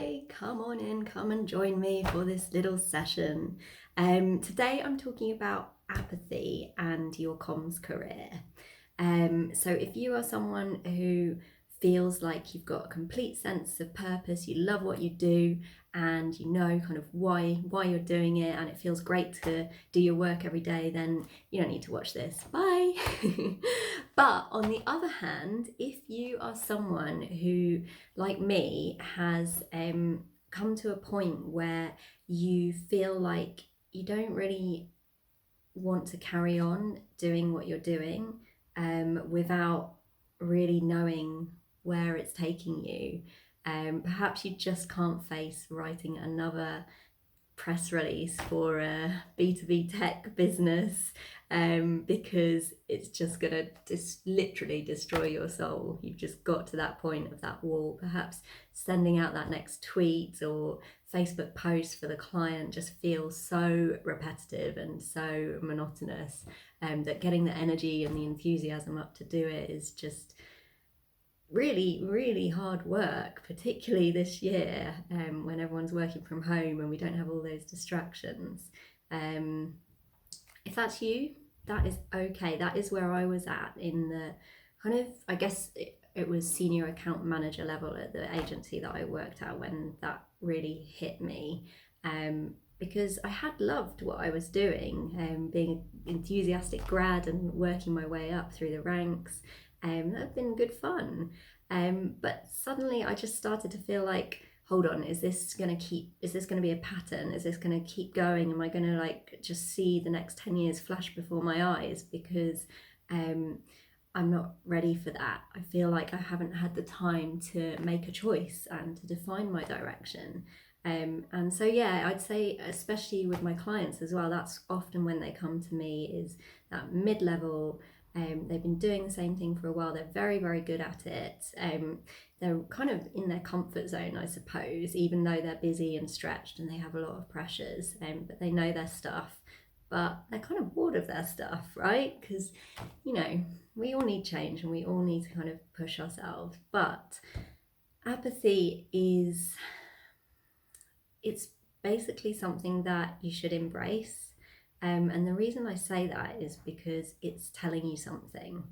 Hi, come on in, come and join me for this little session. Today I'm talking about apathy and your comms career. So if you are someone who feels like you've got a complete sense of purpose, you love what you do, and you know kind of why you're doing it, and it feels great to do your work every day, then you don't need to watch this. Bye. But on the other hand, if you are someone who, like me, has come to a point where you feel like you don't really want to carry on doing what you're doing without really knowing where it's taking you. Perhaps you just can't face writing another press release for a B2B tech business because it's just going to literally destroy your soul. You've just got to that point of that wall. Perhaps sending out that next tweet or Facebook post for the client just feels so repetitive and so monotonous that getting the energy and the enthusiasm up to do it is just really hard work, particularly this year when everyone's working from home and we don't have all those distractions. If that's you, that is okay. That is where I was at in the kind of, I guess it was senior account manager level at the agency that I worked at when that really hit me. Because I had loved what I was doing, being an enthusiastic grad and working my way up through the ranks. That had been good fun. But suddenly I just started to feel like, hold on, is this going to be a pattern? Is this going to keep going? Am I going to like just see the next 10 years flash before my eyes? Because I'm not ready for that. I feel like I haven't had the time to make a choice and to define my direction. And so, yeah, I'd say, especially with my clients as well, that's often when they come to me, is that mid-level. They've been doing the same thing for a while. They're very good at it. They're kind of in their comfort zone, I suppose, even though they're busy and stretched and they have a lot of pressures, but they know their stuff. But they're kind of bored of their stuff, right? Because, we all need change and we all need to kind of push ourselves. But apathy it's basically something that you should embrace. And the reason I say that is because it's telling you something.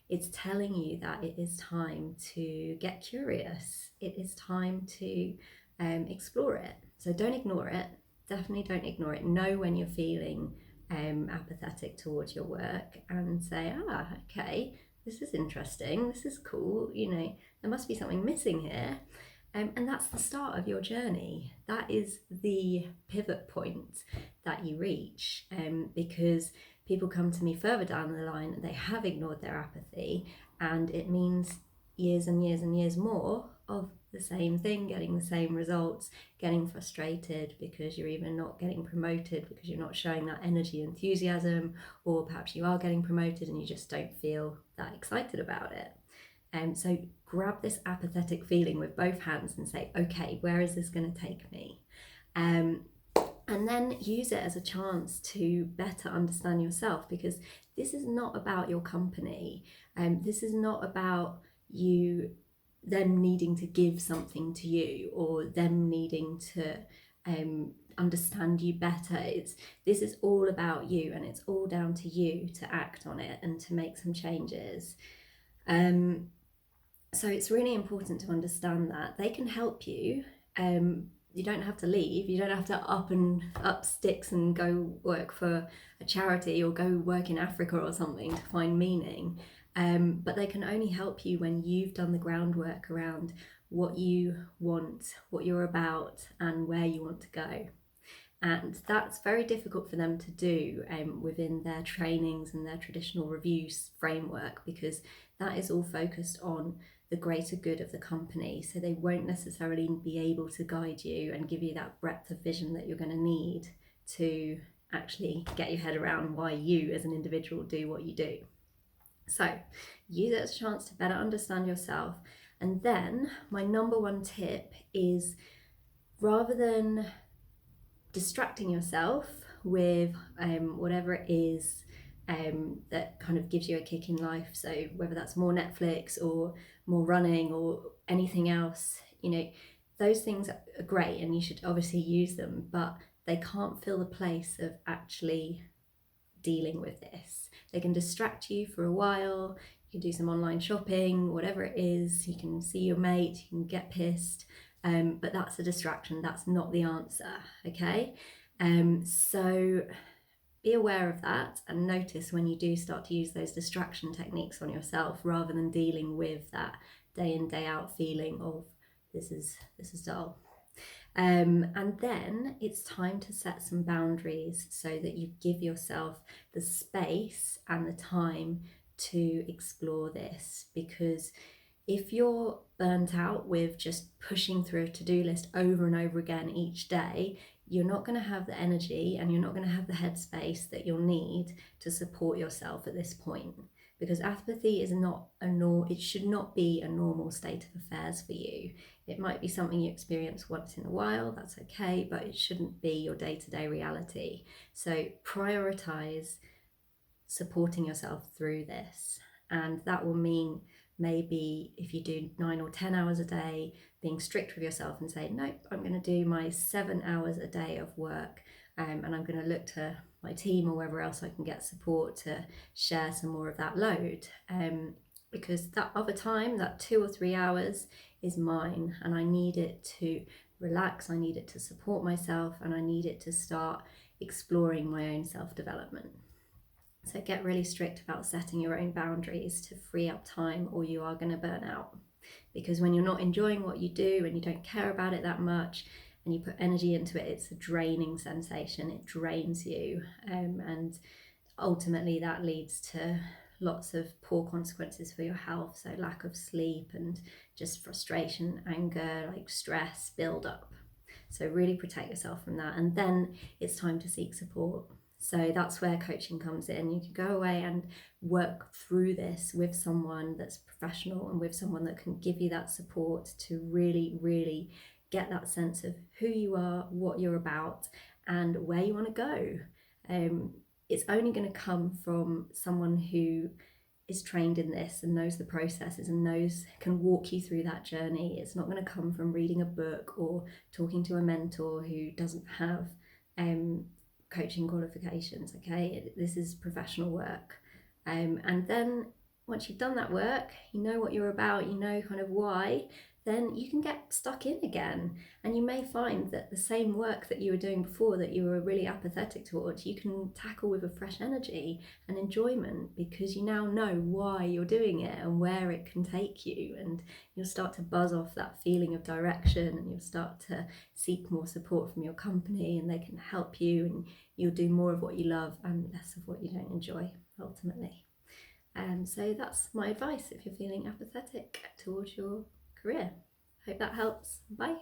It's telling you that it is time to get curious. It is time to explore it. So don't ignore it. Definitely don't ignore it. Know when you're feeling apathetic towards your work and say, okay, this is interesting. This is cool. There must be something missing here. And that's the start of your journey. That is the pivot point that you reach, because people come to me further down the line and they have ignored their apathy, and it means years and years and years more of the same thing, getting the same results, getting frustrated because you're even not getting promoted because you're not showing that energy, enthusiasm, or perhaps you are getting promoted and you just don't feel that excited about it. So grab this apathetic feeling with both hands and say, okay, where is this going to take me? And then use it as a chance to better understand yourself, because this is not about your company. This is not about them needing to give something to you or them needing to understand you better. This is all about you, and it's all down to you to act on it and to make some changes. So it's really important to understand that they can help you. You don't have to leave. You don't have to up sticks and go work for a charity or go work in Africa or something to find meaning. But they can only help you when you've done the groundwork around what you want, what you're about, and where you want to go. And that's very difficult for them to do within their trainings and their traditional reviews framework, because that is all focused on the greater good of the company. So they won't necessarily be able to guide you and give you that breadth of vision that you're going to need to actually get your head around why you as an individual do what you do. So use it as a chance to better understand yourself. And then my number one tip is, rather than distracting yourself with whatever it is that kind of gives you a kick in life, so whether that's more Netflix or more running or anything else, those things are great and you should obviously use them, but they can't fill the place of actually dealing with this. They can distract you for a while. You can do some online shopping, whatever it is. You can see your mate, you can get pissed, but that's a distraction. That's not the answer, okay? So be aware of that and notice when you do start to use those distraction techniques on yourself rather than dealing with that day in, day out feeling of this is dull. And then it's time to set some boundaries so that you give yourself the space and the time to explore this. Because if you're burnt out with just pushing through a to-do list over and over again each day, you're not going to have the energy and you're not going to have the headspace that you'll need to support yourself at this point. Because apathy is not it should not be a normal state of affairs for you. It might be something you experience once in a while, that's okay, but it shouldn't be your day-to-day reality. So prioritize supporting yourself through this. And that will mean maybe if you do 9 or 10 hours a day, being strict with yourself and say, nope, I'm going to do my 7 hours a day of work, and I'm going to look to my team or wherever else I can get support to share some more of that load. Because that other time, that 2 or 3 hours is mine, and I need it to relax, I need it to support myself, and I need it to start exploring my own self-development. So get really strict about setting your own boundaries to free up time, or you are going to burn out. Because when you're not enjoying what you do and you don't care about it that much and you put energy into it, it's a draining sensation. It drains you, and ultimately that leads to lots of poor consequences for your health. So lack of sleep and just frustration, anger, like stress build up. So really protect yourself from that. And then it's time to seek support. So that's where coaching comes in. You can go away and work through this with someone that's professional and with someone that can give you that support to really, really get that sense of who you are, what you're about, and where you want to go. It's only going to come from someone who is trained in this and knows the processes and can walk you through that journey. It's not going to come from reading a book or talking to a mentor who doesn't have coaching qualifications. Okay, this is professional work, and then once you've done that work, you know what you're about, you know kind of why, then you can get stuck in again. And you may find that the same work that you were doing before that you were really apathetic towards, you can tackle with a fresh energy and enjoyment, because you now know why you're doing it and where it can take you. And you'll start to buzz off that feeling of direction, and you'll start to seek more support from your company, and they can help you, and you'll do more of what you love and less of what you don't enjoy ultimately. So that's my advice if you're feeling apathetic towards your career. Hope that helps. Bye.